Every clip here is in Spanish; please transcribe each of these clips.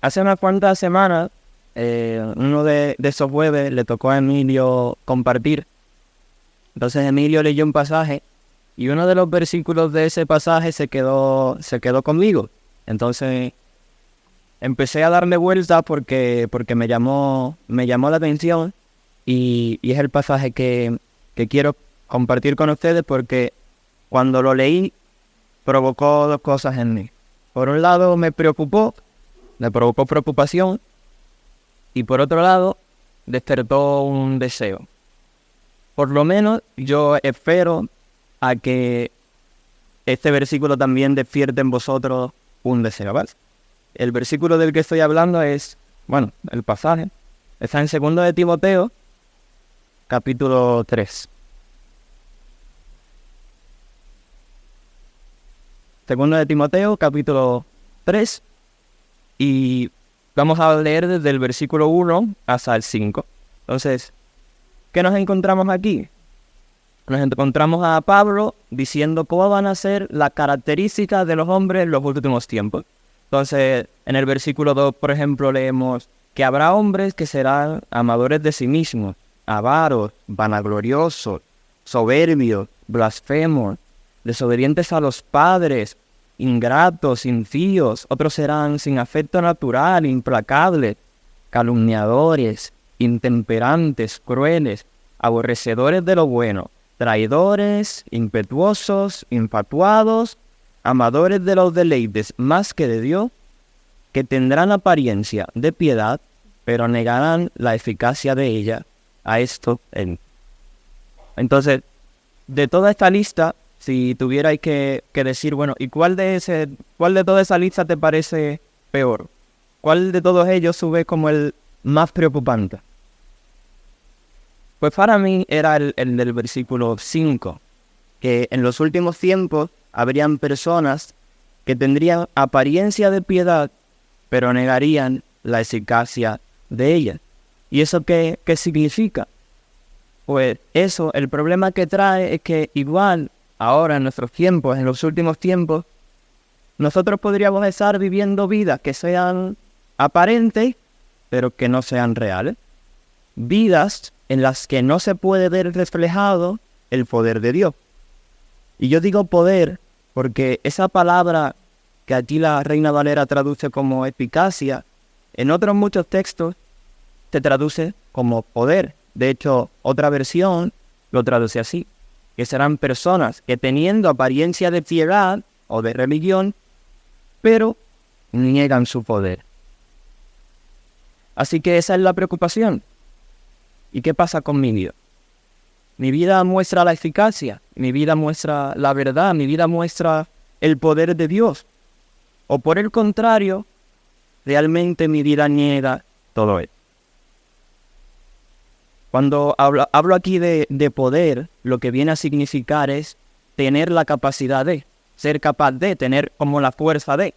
Hace unas cuantas semanas, uno de esos jueves le tocó a Emilio compartir. Entonces Emilio leyó un pasaje y uno de los versículos de ese pasaje se quedó conmigo. Entonces empecé a darle vuelta porque me llamó la atención y es el pasaje que quiero compartir con ustedes porque cuando lo leí provocó dos cosas en mí. Por un lado me provocó preocupación y por otro lado despertó un deseo. Por lo menos yo espero a que este versículo también despierte en vosotros un deseo, ¿vale? El versículo del que estoy hablando es, el pasaje está en 2 de Timoteo, capítulo 3. 2 de Timoteo, capítulo 3, y vamos a leer desde el versículo 1 hasta el 5. Entonces, ¿qué nos encontramos aquí? Nos encontramos a Pablo diciendo cómo van a ser las características de los hombres en los últimos tiempos. Entonces, en el versículo 2, por ejemplo, leemos que habrá hombres que serán amadores de sí mismos, avaros, vanagloriosos, soberbios, blasfemos, desobedientes a los padres, ingratos, impíos. Otros serán sin afecto natural, implacables, calumniadores, intemperantes, crueles, aborrecedores de lo bueno, traidores, impetuosos, infatuados, amadores de los deleites más que de Dios, que tendrán apariencia de piedad, pero negarán la eficacia de ella. A esto entonces, de toda esta lista, si tuvierais que decir, ¿y cuál de toda esa lista te parece peor? ¿Cuál de todos ellos sube como el más preocupante? Pues para mí era el del versículo 5, que en los últimos tiempos habrían personas que tendrían apariencia de piedad, pero negarían la eficacia de ella. ¿Y eso qué significa? Pues eso, el problema que trae es que igual ahora en nuestros tiempos, en los últimos tiempos, nosotros podríamos estar viviendo vidas que sean aparentes, pero que no sean reales. Vidas en las que no se puede ver reflejado el poder de Dios. Y yo digo poder porque esa palabra que aquí la Reina Valera traduce como eficacia, en otros muchos textos se traduce como poder. De hecho, otra versión lo traduce así, que serán personas que teniendo apariencia de piedad o de religión, pero niegan su poder. Así que esa es la preocupación. ¿Y qué pasa con mi vida? Mi vida muestra la eficacia, mi vida muestra la verdad, mi vida muestra el poder de Dios. O por el contrario, realmente mi vida niega todo esto. Cuando hablo aquí de poder, lo que viene a significar es tener la capacidad de, ser capaz de, tener como la fuerza de.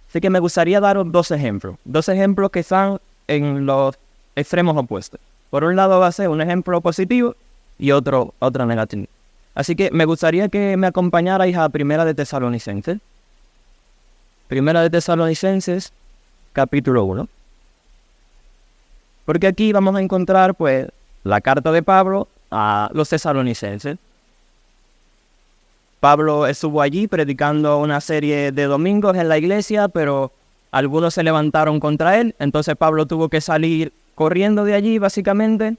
Así que me gustaría daros dos ejemplos que están en los extremos opuestos. Por un lado va a ser un ejemplo positivo y otro negativo. Así que me gustaría que me acompañarais a Primera de Tesalonicenses. Primera de Tesalonicenses, capítulo 1. Porque aquí vamos a encontrar, pues, la carta de Pablo a los tesalonicenses. Pablo estuvo allí predicando una serie de domingos en la iglesia, pero algunos se levantaron contra él. Entonces Pablo tuvo que salir corriendo de allí, básicamente.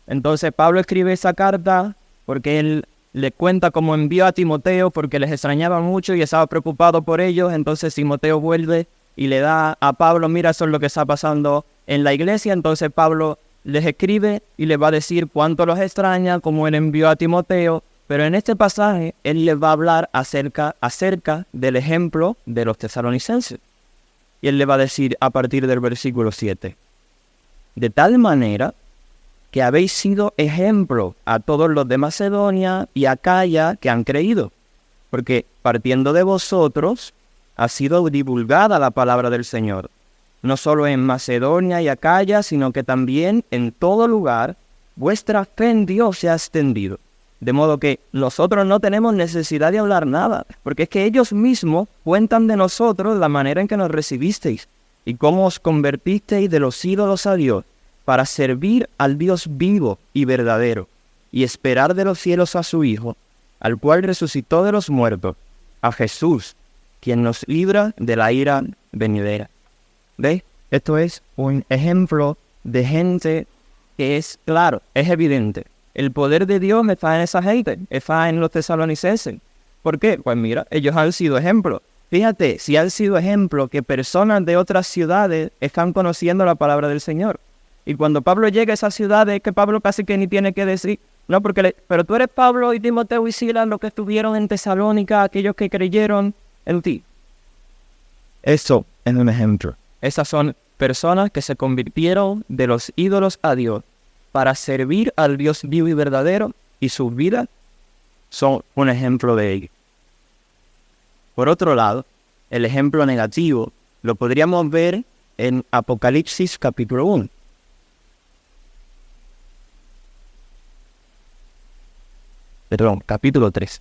Entonces Pablo escribe esa carta porque él le cuenta cómo envió a Timoteo porque les extrañaba mucho y estaba preocupado por ellos. Entonces Timoteo vuelve y le da a Pablo, mira, eso es lo que está pasando en la iglesia. Entonces Pablo les escribe y les va a decir cuánto los extraña, cómo él envió a Timoteo. Pero en este pasaje él les va a hablar acerca del ejemplo de los tesalonicenses. Y él le va a decir a partir del versículo 7. De tal manera que habéis sido ejemplo a todos los de Macedonia y Acaya que han creído. Porque partiendo de vosotros ha sido divulgada la palabra del Señor. No solo en Macedonia y Acaya, sino que también en todo lugar vuestra fe en Dios se ha extendido. De modo que nosotros no tenemos necesidad de hablar nada, porque es que ellos mismos cuentan de nosotros la manera en que nos recibisteis y cómo os convertisteis de los ídolos a Dios para servir al Dios vivo y verdadero y esperar de los cielos a su Hijo, al cual resucitó de los muertos, a Jesús, quien nos libra de la ira venidera. ¿Veis? Esto es un ejemplo de gente que es claro, es evidente. El poder de Dios está en esa gente, está en los tesalonicenses. ¿Por qué? Pues mira, ellos han sido ejemplos. Fíjate, si han sido ejemplos que personas de otras ciudades están conociendo la palabra del Señor. Y cuando Pablo llega a esas ciudades, es que Pablo casi que ni tiene que decir, no, pero tú eres Pablo y Timoteo y Silas, los que estuvieron en Tesalónica, aquellos que creyeron en ti. Eso es un ejemplo. Esas son personas que se convirtieron de los ídolos a Dios para servir al Dios vivo y verdadero, y sus vidas son un ejemplo de ello. Por otro lado, el ejemplo negativo lo podríamos ver en Apocalipsis capítulo 1. Perdón, capítulo 3.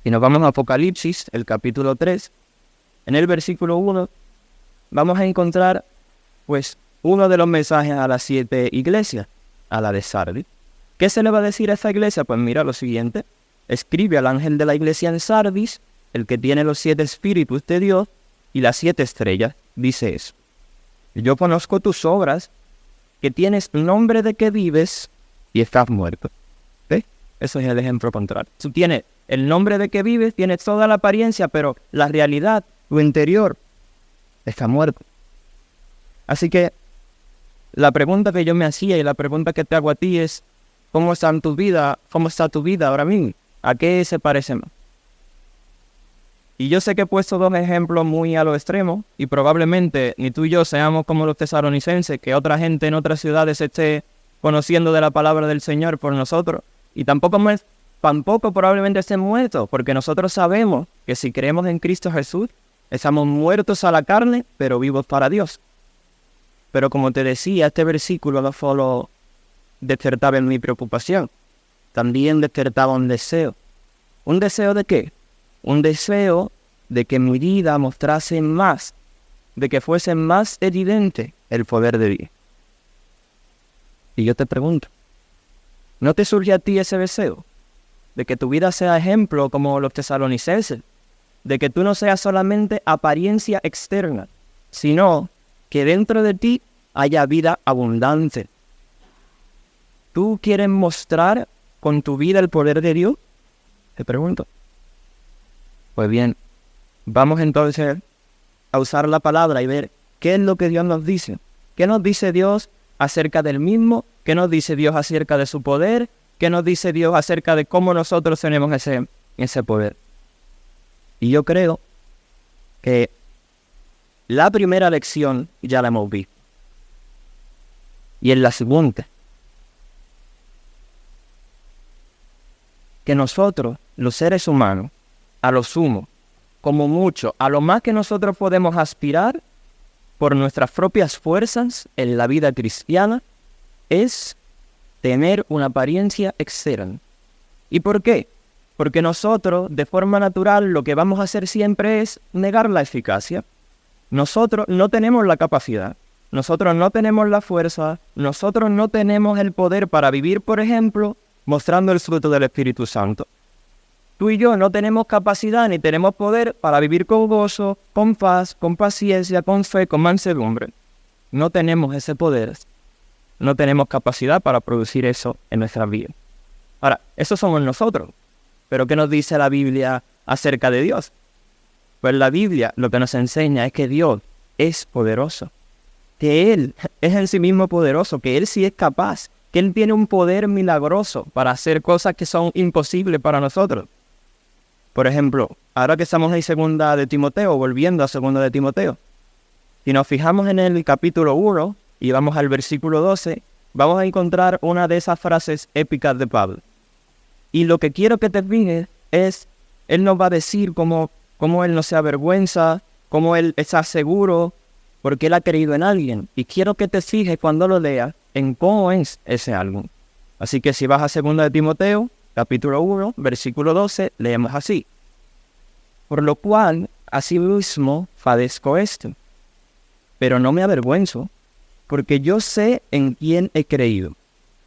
Si nos vamos a Apocalipsis, el capítulo 3, en el versículo 1, vamos a encontrar, pues, uno de los mensajes a las 7 iglesias, a la de Sardis. ¿Qué se le va a decir a esta iglesia? Pues mira lo siguiente. Escribe al ángel de la iglesia en Sardis, el que tiene los 7 espíritus de Dios y las 7 estrellas, dice eso. Yo conozco tus obras, que tienes nombre de que vives y estás muerto. ¿Ves? Eso es el ejemplo contrario. Tú tienes el nombre de que vives, tienes toda la apariencia, pero la realidad, tu interior, está muerto. Así que la pregunta que yo me hacía y la pregunta que te hago a ti es, ¿cómo está tu vida ahora mismo? ¿A qué se parece más? Y yo sé que he puesto dos ejemplos muy a lo extremo y probablemente ni tú y yo seamos como los tesalonicenses, que otra gente en otras ciudades esté conociendo de la palabra del Señor por nosotros, y tampoco probablemente estén muertos, porque nosotros sabemos que si creemos en Cristo Jesús, estamos muertos a la carne, pero vivos para Dios. Pero como te decía, este versículo no solo despertaba en mi preocupación, también despertaba un deseo. ¿Un deseo de qué? Un deseo de que mi vida mostrase más, de que fuese más evidente el poder de Dios. Y yo te pregunto, ¿no te surge a ti ese deseo? De que tu vida sea ejemplo como los tesalonicenses, de que tú no seas solamente apariencia externa, sino que dentro de ti haya vida abundante. ¿Tú quieres mostrar con tu vida el poder de Dios? Te pregunto. Pues bien, vamos entonces a usar la palabra y ver qué es lo que Dios nos dice. ¿Qué nos dice Dios acerca del mismo? ¿Qué nos dice Dios acerca de su poder? ¿Qué nos dice Dios acerca de cómo nosotros tenemos ese poder? Y yo creo que la primera lección ya la hemos visto. Y en la segunda, que nosotros, los seres humanos, a lo sumo, como mucho, a lo más que nosotros podemos aspirar por nuestras propias fuerzas en la vida cristiana, es tener una apariencia externa. ¿Y por qué? Porque nosotros, de forma natural, lo que vamos a hacer siempre es negar la eficacia. Nosotros no tenemos la capacidad, nosotros no tenemos la fuerza, nosotros no tenemos el poder para vivir, por ejemplo, mostrando el fruto del Espíritu Santo. Tú y yo no tenemos capacidad ni tenemos poder para vivir con gozo, con paz, con paciencia, con fe, con mansedumbre. No tenemos ese poder, no tenemos capacidad para producir eso en nuestra vida. Ahora, eso somos nosotros. ¿Pero qué nos dice la Biblia acerca de Dios? Pues la Biblia lo que nos enseña es que Dios es poderoso, que Él es en sí mismo poderoso, que Él sí es capaz, que Él tiene un poder milagroso para hacer cosas que son imposibles para nosotros. Por ejemplo, ahora que estamos en segunda de Timoteo, volviendo a segunda de Timoteo, si nos fijamos en el capítulo 1 y vamos al versículo 12, vamos a encontrar una de esas frases épicas de Pablo. Y lo que quiero que te fijes es, Él nos va a decir cómo Él no se avergüenza, cómo Él está seguro, porque Él ha creído en alguien. Y quiero que te fijes cuando lo leas en cómo es ese alguien. Así que si vas a 2 de Timoteo, capítulo 1, versículo 12, leemos así. Por lo cual, asimismo, padezco esto, pero no me avergüenzo, porque yo sé en quién he creído,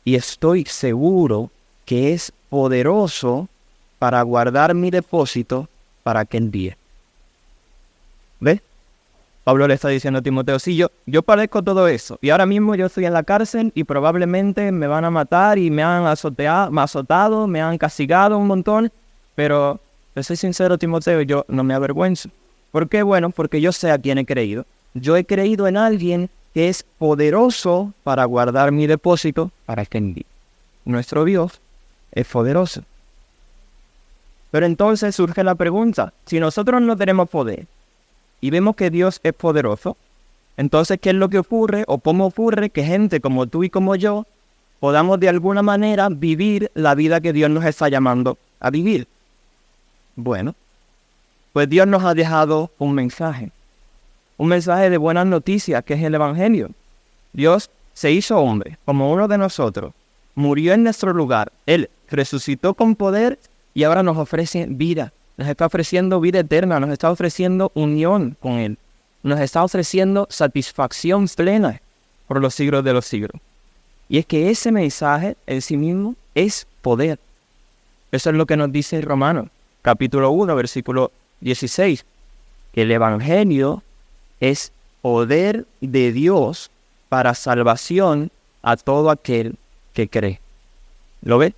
y estoy seguro que es poderoso para guardar mi depósito para aquel día. ¿Ves? Pablo le está diciendo a Timoteo, sí, yo padezco todo eso, y ahora mismo yo estoy en la cárcel y probablemente me van a matar y me han azotado, me han castigado un montón, pero te soy sincero, Timoteo, yo no me avergüenzo. ¿Por qué? Bueno, porque yo sé a quién he creído. Yo he creído en alguien que es poderoso para guardar mi depósito para aquel día. Nuestro Dios es poderoso. Pero entonces surge la pregunta, si nosotros no tenemos poder, y vemos que Dios es poderoso, entonces, ¿qué es lo que ocurre o cómo ocurre que gente como tú y como yo podamos de alguna manera vivir la vida que Dios nos está llamando a vivir? Bueno, pues Dios nos ha dejado un mensaje de buenas noticias, que es el Evangelio. Dios se hizo hombre, como uno de nosotros, murió en nuestro lugar, Él resucitó con poder y ahora nos ofrece vida. Nos está ofreciendo vida eterna, nos está ofreciendo unión con Él. Nos está ofreciendo satisfacción plena por los siglos de los siglos. Y es que ese mensaje en sí mismo es poder. Eso es lo que nos dice Romanos, capítulo 1, versículo 16. Que el Evangelio es poder de Dios para salvación a todo aquel que cree. ¿Lo ves?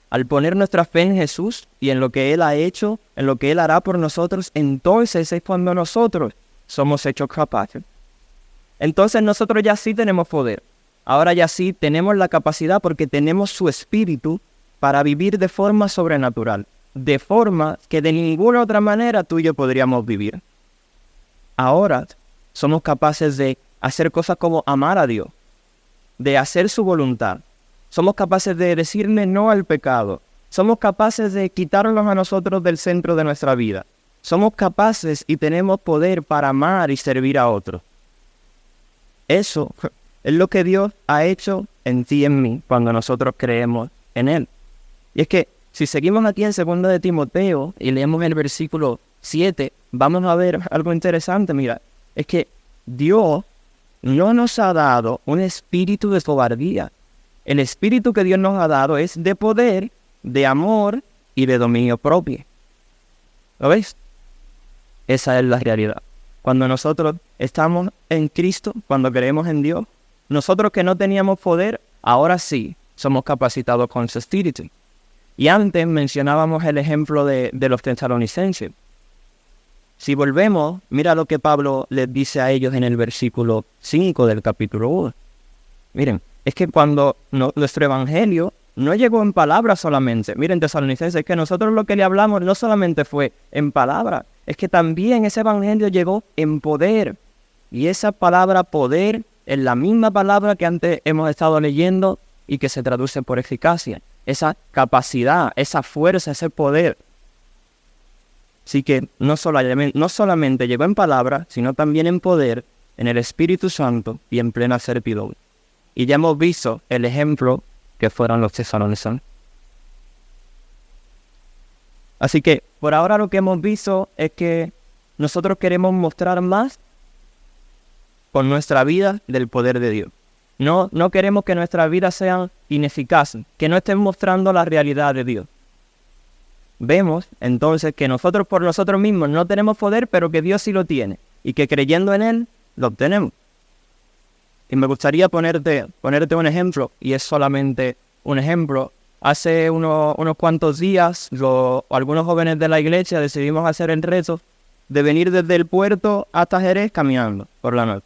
Al poner nuestra fe en Jesús y en lo que Él ha hecho, en lo que Él hará por nosotros, entonces es cuando nosotros somos hechos capaces. Entonces nosotros ya sí tenemos poder. Ahora ya sí tenemos la capacidad porque tenemos su Espíritu para vivir de forma sobrenatural, de forma que de ninguna otra manera tú y yo podríamos vivir. Ahora somos capaces de hacer cosas como amar a Dios, de hacer su voluntad. Somos capaces de decirle no al pecado. Somos capaces de quitarnos a nosotros del centro de nuestra vida. Somos capaces y tenemos poder para amar y servir a otros. Eso es lo que Dios ha hecho en ti y en mí cuando nosotros creemos en Él. Y es que si seguimos aquí en 2 de Timoteo y leemos el versículo 7, vamos a ver algo interesante. Mira, es que Dios no nos ha dado un espíritu de cobardía. El espíritu que Dios nos ha dado es de poder, de amor y de dominio propio. ¿Lo veis? Esa es la realidad. Cuando nosotros estamos en Cristo, cuando creemos en Dios, nosotros que no teníamos poder, ahora sí somos capacitados con su espíritu. Y antes mencionábamos el ejemplo de los tesalonicenses. Si volvemos, mira lo que Pablo les dice a ellos en el versículo 5 del capítulo 1. Miren, es que cuando nuestro evangelio no llegó en palabras solamente. Miren, tesalonicenses, es que nosotros lo que le hablamos no solamente fue en palabras, es que también ese evangelio llegó en poder. Y esa palabra poder es la misma palabra que antes hemos estado leyendo y que se traduce por eficacia. Esa capacidad, esa fuerza, ese poder. Así que no solamente llegó en palabras, sino también en poder, en el Espíritu Santo y en plena servidumbre. Y ya hemos visto el ejemplo que fueron los tesalonicenses. Así que por ahora lo que hemos visto es que nosotros queremos mostrar más con nuestra vida del poder de Dios. No queremos que nuestras vidas sean ineficaces, que no estén mostrando la realidad de Dios. Vemos entonces que nosotros por nosotros mismos no tenemos poder, pero que Dios sí lo tiene, y que creyendo en Él lo obtenemos. Y me gustaría ponerte un ejemplo, y es solamente un ejemplo. Hace unos cuantos días, algunos jóvenes de la iglesia decidimos hacer el reto de venir desde el puerto hasta Jerez caminando por la noche.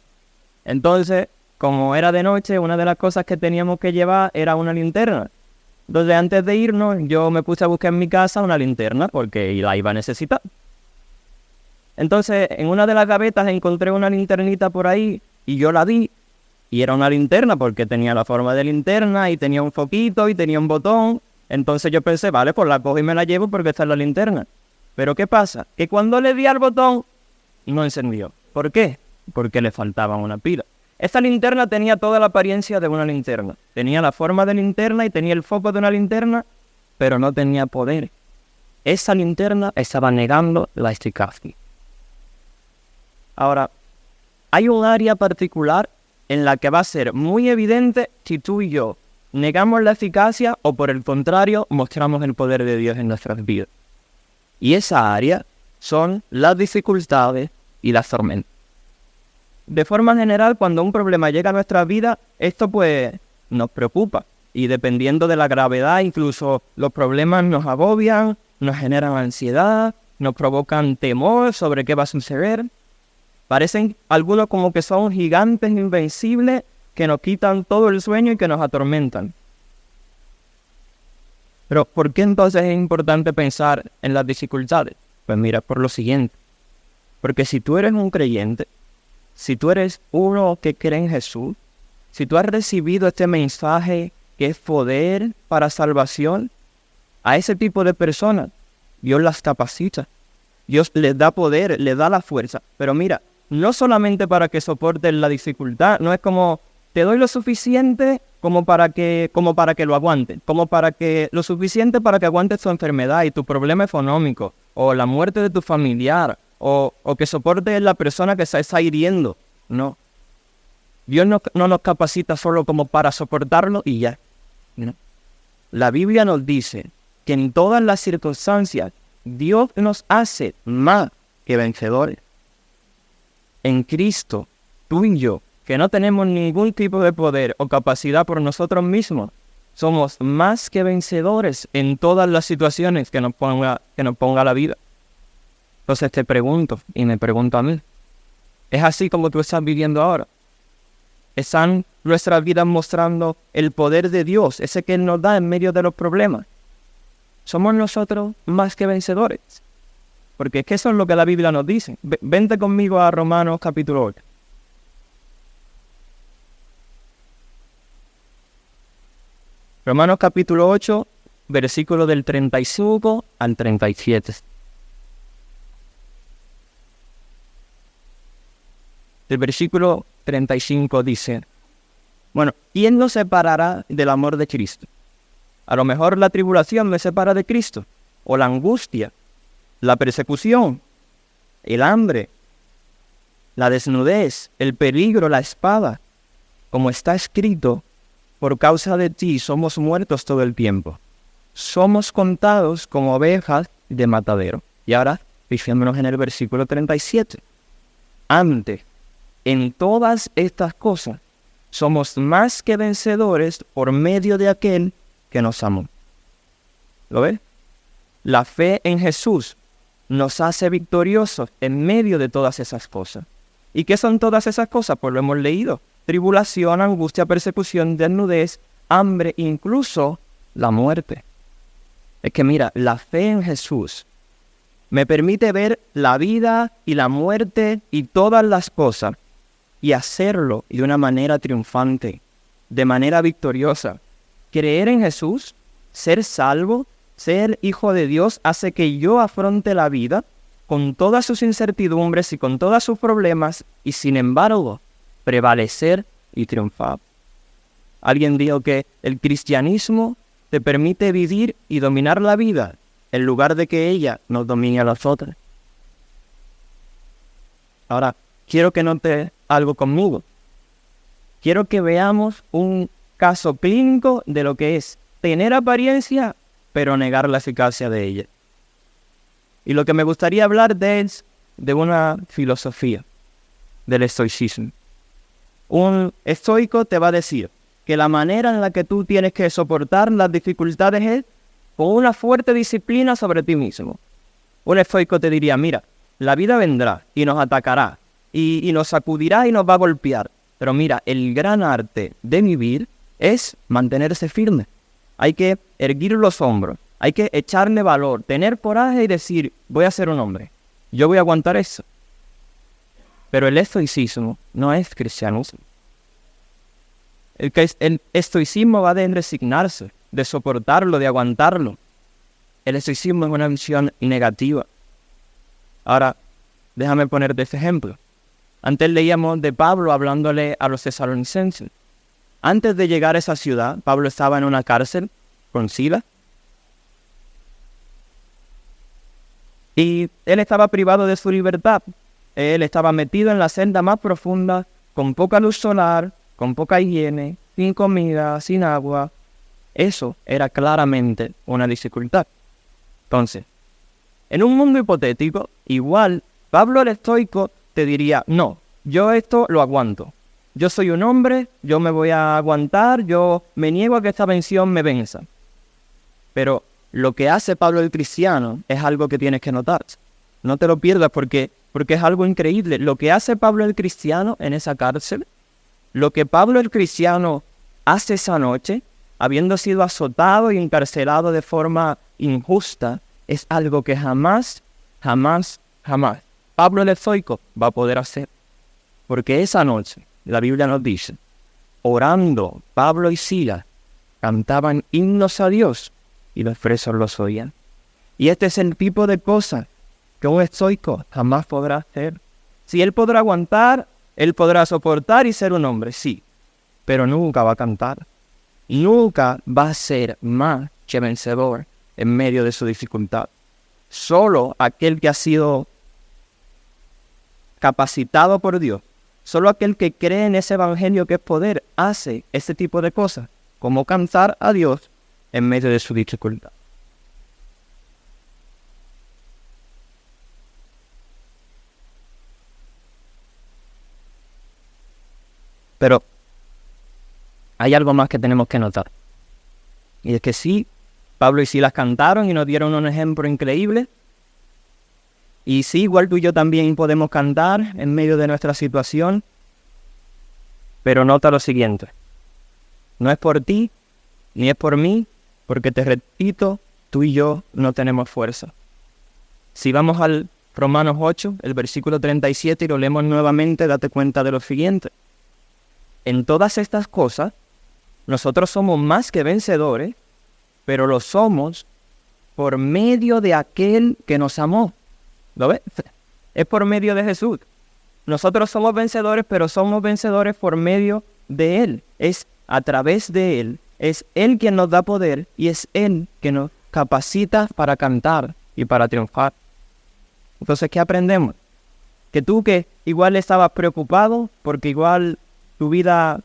Entonces, como era de noche, una de las cosas que teníamos que llevar era una linterna. Entonces, antes de irnos, yo me puse a buscar en mi casa una linterna, porque la iba a necesitar. Entonces, en una de las gavetas encontré una linternita por ahí, y yo la di. Y era una linterna porque tenía la forma de linterna y tenía un foquito y tenía un botón. Entonces yo pensé, vale, pues la cojo y me la llevo porque esta es la linterna. Pero ¿qué pasa? Que cuando le di al botón, no encendió. ¿Por qué? Porque le faltaba una pila. Esta linterna tenía toda la apariencia de una linterna. Tenía la forma de linterna y tenía el foco de una linterna, pero no tenía poder. Esa linterna estaba negando la eficacia. Ahora, hay un área particular en la que va a ser muy evidente si tú y yo negamos la eficacia o, por el contrario, mostramos el poder de Dios en nuestras vidas. Y esa área son las dificultades y las tormentas. De forma general, cuando un problema llega a nuestra vida, esto pues nos preocupa. Y dependiendo de la gravedad, incluso los problemas nos agobian, nos generan ansiedad, nos provocan temor sobre qué va a suceder. Parecen algunos como que son gigantes invencibles que nos quitan todo el sueño y que nos atormentan. Pero ¿por qué entonces es importante pensar en las dificultades? Pues mira, por lo siguiente. Porque si tú eres un creyente, si tú eres uno que cree en Jesús, si tú has recibido este mensaje que es poder para salvación, a ese tipo de personas Dios las capacita. Dios les da poder, les da la fuerza. Pero mira, no solamente para que soporten la dificultad, no es como te doy lo suficiente como para que lo aguanten, lo suficiente para que aguantes tu enfermedad y tu problema económico, o la muerte de tu familiar, o que soportes la persona que se está hiriendo. No. Dios no nos capacita solo como para soportarlo y ya. No. La Biblia nos dice que en todas las circunstancias Dios nos hace más que vencedores. En Cristo, tú y yo, que no tenemos ningún tipo de poder o capacidad por nosotros mismos, somos más que vencedores en todas las situaciones que nos ponga la vida. Entonces te pregunto, y me pregunto a mí, ¿es así como tú estás viviendo ahora? ¿Están nuestras vidas mostrando el poder de Dios, ese que Él nos da en medio de los problemas? ¿Somos nosotros más que vencedores? Porque es que eso es lo que la Biblia nos dice. Vente conmigo a Romanos capítulo 8. Romanos capítulo 8, versículo del 35 al 37. El versículo 35 dice, bueno, ¿quién nos separará del amor de Cristo? A lo mejor la tribulación me separa de Cristo, o la angustia, la persecución, el hambre, la desnudez, el peligro, la espada. Como está escrito, por causa de ti somos muertos todo el tiempo. Somos contados como ovejas de matadero. Y ahora, fijémonos en el versículo 37. Antes, en todas estas cosas, somos más que vencedores por medio de aquel que nos amó. ¿Lo ves? La fe en Jesús nos hace victoriosos en medio de todas esas cosas. ¿Y qué son todas esas cosas? Pues lo hemos leído. Tribulación, angustia, persecución, desnudez, hambre, incluso la muerte. Es que mira, la fe en Jesús me permite ver la vida y la muerte y todas las cosas y hacerlo de una manera triunfante, de manera victoriosa. Creer en Jesús, ser salvo, ser hijo de Dios, hace que yo afronte la vida con todas sus incertidumbres y con todos sus problemas y sin embargo prevalecer y triunfar. Alguien dijo que el cristianismo te permite vivir y dominar la vida en lugar de que ella nos domine a nosotros. Ahora, quiero que note algo conmigo. Quiero que veamos un caso clínico de lo que es tener apariencia, pero negar la eficacia de ella. Y lo que me gustaría hablar es de una filosofía, del estoicismo. Un estoico te va a decir que la manera en la que tú tienes que soportar las dificultades es con una fuerte disciplina sobre ti mismo. Un estoico te diría, mira, la vida vendrá y nos atacará, y nos sacudirá y nos va a golpear. Pero mira, el gran arte de vivir es mantenerse firme. Hay que erguir los hombros, hay que echarle valor, tener coraje y decir, voy a ser un hombre, yo voy a aguantar eso. Pero el estoicismo no es cristianismo. El estoicismo va de resignarse, de soportarlo, de aguantarlo. El estoicismo es una visión negativa. Ahora, déjame ponerte este ejemplo. Antes leíamos de Pablo hablándole a los tesalonicenses. Antes de llegar a esa ciudad, Pablo estaba en una cárcel con Silas. Y él estaba privado de su libertad. Él estaba metido en la celda más profunda, con poca luz solar, con poca higiene, sin comida, sin agua. Eso era claramente una dificultad. Entonces, en un mundo hipotético, igual, Pablo el estoico te diría, no, yo esto lo aguanto. Yo soy un hombre, yo me voy a aguantar, yo me niego a que esta vención me venza. Pero lo que hace Pablo el cristiano es algo que tienes que notar. No te lo pierdas porque es algo increíble. Lo que hace Pablo el cristiano en esa cárcel, lo que Pablo el cristiano hace esa noche, habiendo sido azotado y encarcelado de forma injusta, es algo que jamás Pablo el estoico va a poder hacer. Porque esa noche, la Biblia nos dice, orando, Pablo y Silas cantaban himnos a Dios y los presos los oían. Y este es el tipo de cosas que un estoico jamás podrá hacer. Si él podrá aguantar, él podrá soportar y ser un hombre, sí, pero nunca va a cantar. Nunca va a ser más que vencedor en medio de su dificultad. Solo aquel que ha sido capacitado por Dios, solo aquel que cree en ese evangelio que es poder, hace ese tipo de cosas, como cantar a Dios en medio de su dificultad. Pero hay algo más que tenemos que notar. Y es que sí, Pablo y Silas cantaron y nos dieron un ejemplo increíble. Y sí, igual tú y yo también podemos cantar en medio de nuestra situación. Pero nota lo siguiente. No es por ti, ni es por mí, porque te repito, tú y yo no tenemos fuerza. Si vamos al Romanos 8, el versículo 37, y lo leemos nuevamente, date cuenta de lo siguiente. En todas estas cosas, nosotros somos más que vencedores, pero lo somos por medio de aquel que nos amó. ¿Lo ves? Es por medio de Jesús. Nosotros somos vencedores, pero somos vencedores por medio de Él. Es a través de Él. Es Él quien nos da poder y es Él que nos capacita para cantar y para triunfar. Entonces, ¿qué aprendemos? Que tú que igual estabas preocupado porque igual tu vida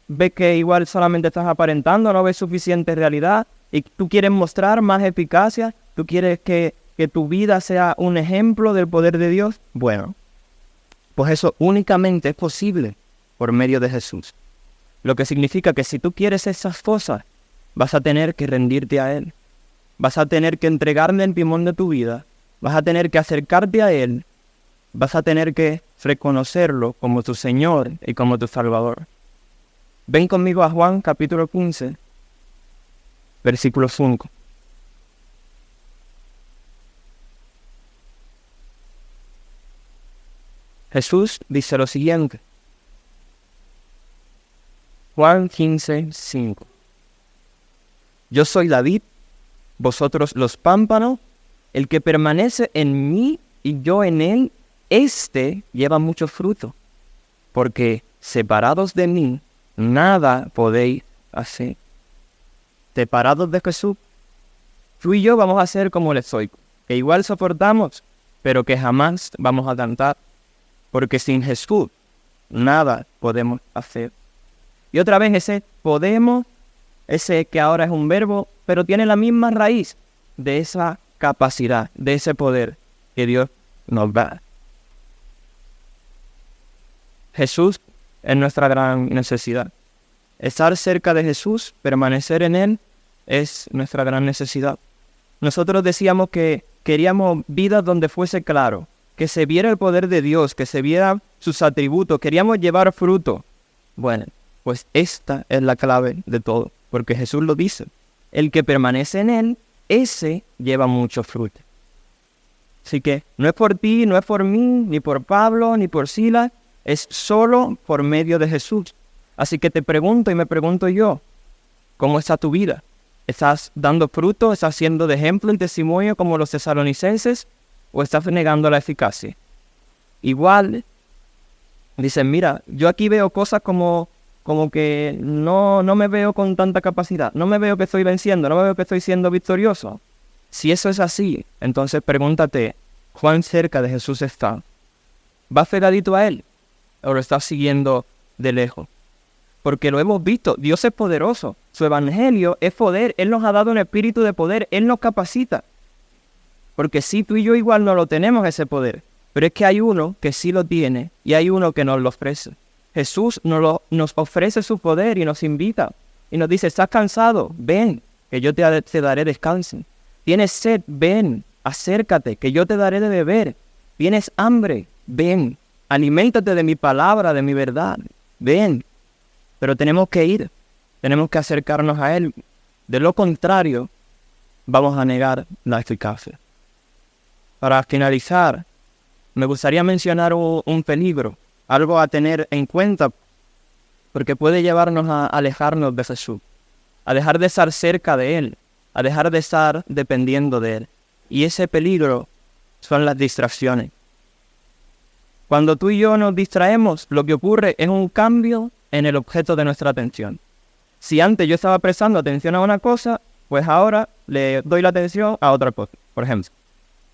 ves que igual solamente estás aparentando, no ves suficiente realidad y tú quieres mostrar más eficacia, tú quieres que tu vida sea un ejemplo del poder de Dios. Bueno, pues eso únicamente es posible por medio de Jesús. Lo que significa que si tú quieres esas cosas, vas a tener que rendirte a Él. Vas a tener que entregarle el timón de tu vida. Vas a tener que acercarte a Él. Vas a tener que reconocerlo como tu Señor y como tu Salvador. Ven conmigo a Juan capítulo 15, versículo 5. Jesús dice lo siguiente. Juan 15, 5. Yo soy la vid, vosotros los pámpanos, el que permanece en mí y yo en él, éste lleva mucho fruto, porque separados de mí, nada podéis hacer. Separados de Jesús, tú y yo vamos a ser como el estoico, que igual soportamos, pero que jamás vamos a cantar, porque sin Jesús nada podemos hacer. Y otra vez ese podemos, ese que ahora es un verbo, pero tiene la misma raíz de esa capacidad, de ese poder que Dios nos da. Jesús es nuestra gran necesidad. Estar cerca de Jesús, permanecer en Él, es nuestra gran necesidad. Nosotros decíamos que queríamos vidas donde fuese claro, que se viera el poder de Dios, que se viera sus atributos, queríamos llevar fruto. Bueno, pues esta es la clave de todo, porque Jesús lo dice. El que permanece en Él, ese lleva mucho fruto. Así que no es por ti, no es por mí, ni por Pablo, ni por Silas, es solo por medio de Jesús. Así que te pregunto y me pregunto yo, ¿cómo está tu vida? ¿Estás dando fruto? ¿Estás siendo de ejemplo en testimonio como los tesalonicenses? ¿O estás negando la eficacia? Igual, Dicen, mira, yo aquí veo cosas como que no me veo con tanta capacidad, no me veo que estoy venciendo, no me veo que estoy siendo victorioso. Si eso es así, entonces pregúntate, ¿cuán cerca de Jesús está? ¿Vas pegadito a Él o lo estás siguiendo de lejos? Porque lo hemos visto, Dios es poderoso, su evangelio es poder, Él nos ha dado un espíritu de poder, Él nos capacita. Porque sí, tú y yo igual no lo tenemos ese poder, pero es que hay uno que sí lo tiene y hay uno que nos lo ofrece. Jesús nos ofrece su poder y nos invita y nos dice, ¿estás cansado? Ven, que yo te daré descanso. ¿Tienes sed? Ven, acércate, que yo te daré de beber. ¿Tienes hambre? Ven, aliméntate de mi palabra, de mi verdad. Ven, pero tenemos que ir, tenemos que acercarnos a Él. De lo contrario, vamos a negar la eficacia. Para finalizar, me gustaría mencionar un peligro, algo a tener en cuenta, porque puede llevarnos a alejarnos de Jesús, a dejar de estar cerca de Él, a dejar de estar dependiendo de Él. Y ese peligro son las distracciones. Cuando tú y yo nos distraemos, lo que ocurre es un cambio en el objeto de nuestra atención. Si antes yo estaba prestando atención a una cosa, pues ahora le doy la atención a otra cosa. Por ejemplo,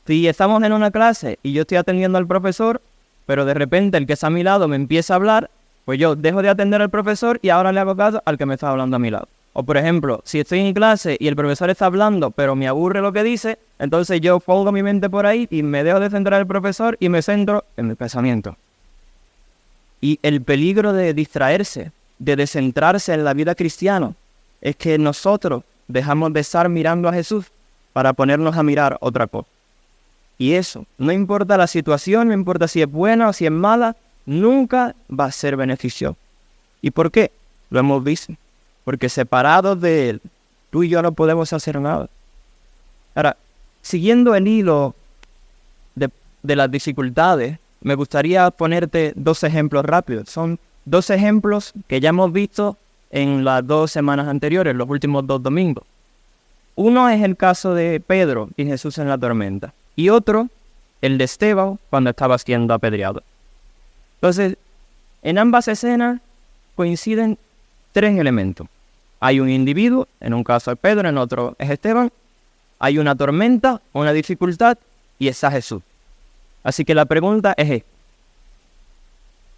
si estamos en una clase y yo estoy atendiendo al profesor, pero de repente el que está a mi lado me empieza a hablar, pues yo dejo de atender al profesor y ahora le hago caso al que me está hablando a mi lado. O por ejemplo, si estoy en clase y el profesor está hablando, pero me aburre lo que dice, entonces yo pongo mi mente por ahí y me dejo de centrar en el profesor y me centro en mi pensamiento. Y el peligro de distraerse, de descentrarse en la vida cristiana, es que nosotros dejamos de estar mirando a Jesús para ponernos a mirar otra cosa. Y eso, no importa la situación, no importa si es buena o si es mala, nunca va a ser beneficioso. ¿Y por qué? Lo hemos visto. Porque separados de Él, tú y yo no podemos hacer nada. Ahora, siguiendo el hilo de las dificultades, me gustaría ponerte dos ejemplos rápidos. Son dos ejemplos que ya hemos visto en las 2 semanas anteriores, los últimos 2 domingos. Uno es el caso de Pedro y Jesús en la tormenta. Y otro, el de Esteban, cuando estaba siendo apedreado. Entonces, en ambas escenas coinciden 3 elementos. Hay un individuo, en un caso es Pedro, en otro es Esteban. Hay una tormenta, una dificultad, y está Jesús. Así que la pregunta es esta: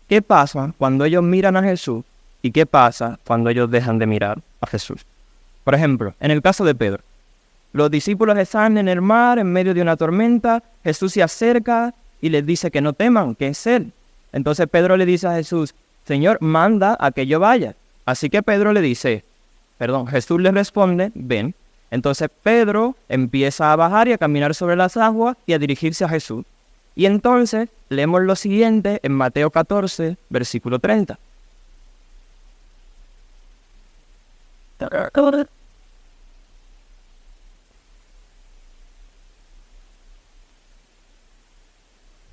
¿qué pasa cuando ellos miran a Jesús y qué pasa cuando ellos dejan de mirar a Jesús? Por ejemplo, en el caso de Pedro, los discípulos están en el mar en medio de una tormenta, Jesús se acerca y les dice que no teman, que es Él. Entonces Pedro le dice a Jesús, Señor, manda a que yo vaya. Así que Jesús le responde, ven. Entonces Pedro empieza a bajar y a caminar sobre las aguas y a dirigirse a Jesús. Y entonces leemos lo siguiente en Mateo 14, versículo 30.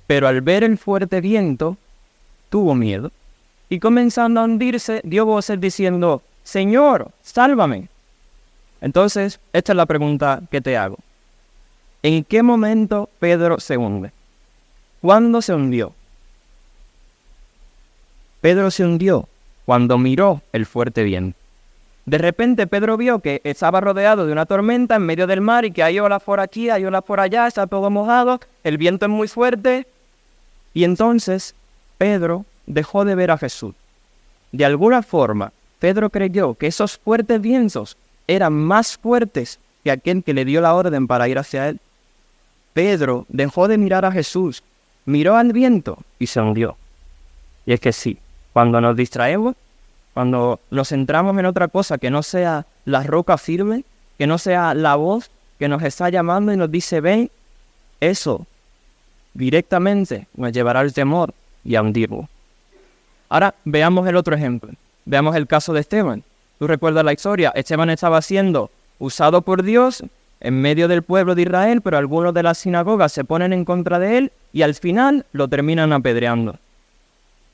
Pero al ver el fuerte viento, tuvo miedo, y comenzando a hundirse, dio voces diciendo, Señor, sálvame. Entonces, esta es la pregunta que te hago. ¿En qué momento Pedro se hunde? ¿Cuándo se hundió? Pedro se hundió cuando miró el fuerte viento. De repente Pedro vio que estaba rodeado de una tormenta en medio del mar y que hay olas por aquí, hay olas por allá, está todo mojado, el viento es muy fuerte. Y entonces Pedro dejó de ver a Jesús. De alguna forma, Pedro creyó que esos fuertes vientos eran más fuertes que aquel que le dio la orden para ir hacia él. Pedro dejó de mirar a Jesús, miró al viento y se hundió. Y es que sí, cuando nos distraemos, cuando nos centramos en otra cosa que no sea la roca firme, que no sea la voz que nos está llamando y nos dice ven, eso directamente nos llevará al temor y a hundirnos. Ahora veamos el otro ejemplo. Veamos el caso de Esteban. ¿Tú recuerdas la historia? Esteban estaba siendo usado por Dios en medio del pueblo de Israel, pero algunos de las sinagogas se ponen en contra de él y al final lo terminan apedreando.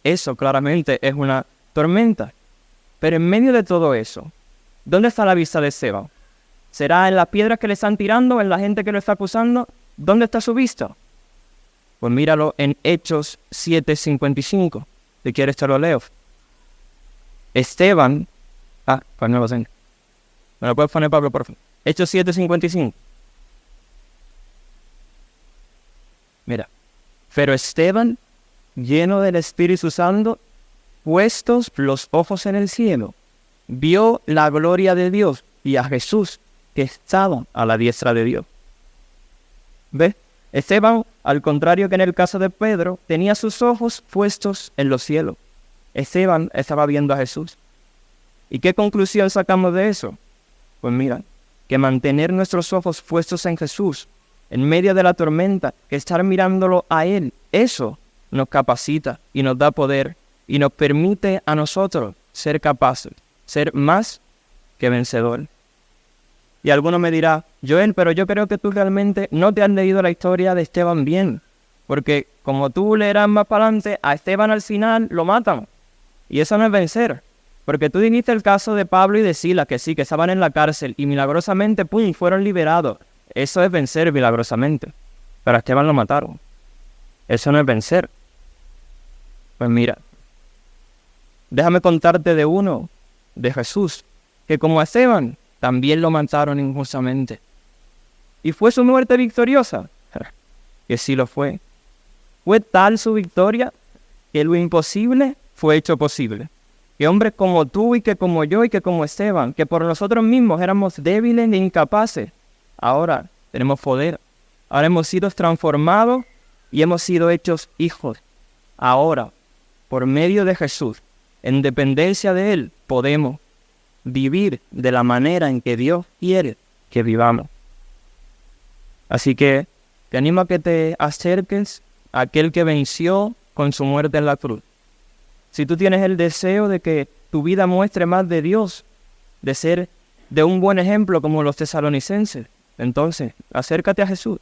Eso claramente es una tormenta. Pero en medio de todo eso, ¿dónde está la vista de Esteban? ¿Será en las piedras que le están tirando, en la gente que lo está acusando? ¿Dónde está su vista? Pues míralo en Hechos 7:55. Si quieres te lo leo. Esteban, pues no lo sé. ¿Me lo puedes poner, Pablo, por favor? Hechos 7:55. Mira. Pero Esteban, lleno del Espíritu Santo, puestos los ojos en el cielo, vio la gloria de Dios y a Jesús que estaba a la diestra de Dios. ¿Ves? Esteban, al contrario que en el caso de Pedro, tenía sus ojos puestos en los cielos. Esteban estaba viendo a Jesús. ¿Y qué conclusión sacamos de eso? Pues mira, que mantener nuestros ojos puestos en Jesús, en medio de la tormenta, que estar mirándolo a Él, eso nos capacita y nos da poder y nos permite a nosotros ser capaces, ser más que vencedores. Y alguno me dirá, Joel, pero yo creo que tú realmente no te has leído la historia de Esteban bien, porque como tú leerás más para adelante, a Esteban al final lo matan. Y eso no es vencer, porque tú dijiste el caso de Pablo y de Silas, que sí, que estaban en la cárcel y milagrosamente, ¡pum!, fueron liberados. Eso es vencer milagrosamente, pero a Esteban lo mataron. Eso no es vencer. Pues mira, déjame contarte de uno, de Jesús, que como a Esteban, también lo mataron injustamente. ¿Y fue su muerte victoriosa? Que sí lo fue. Fue tal su victoria que lo imposible fue hecho posible. Que hombres como tú y que como yo y que como Esteban, que por nosotros mismos éramos débiles e incapaces, ahora tenemos poder. Ahora hemos sido transformados y hemos sido hechos hijos. Ahora, por medio de Jesús, en dependencia de Él, podemos vivir de la manera en que Dios quiere que vivamos. Así que te animo a que te acerques a aquel que venció con su muerte en la cruz. Si tú tienes el deseo de que tu vida muestre más de Dios, de ser de un buen ejemplo como los tesalonicenses, entonces acércate a Jesús,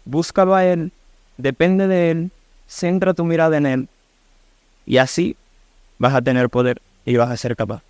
búscalo a Él, depende de Él, centra tu mirada en Él y así vas a tener poder y vas a ser capaz.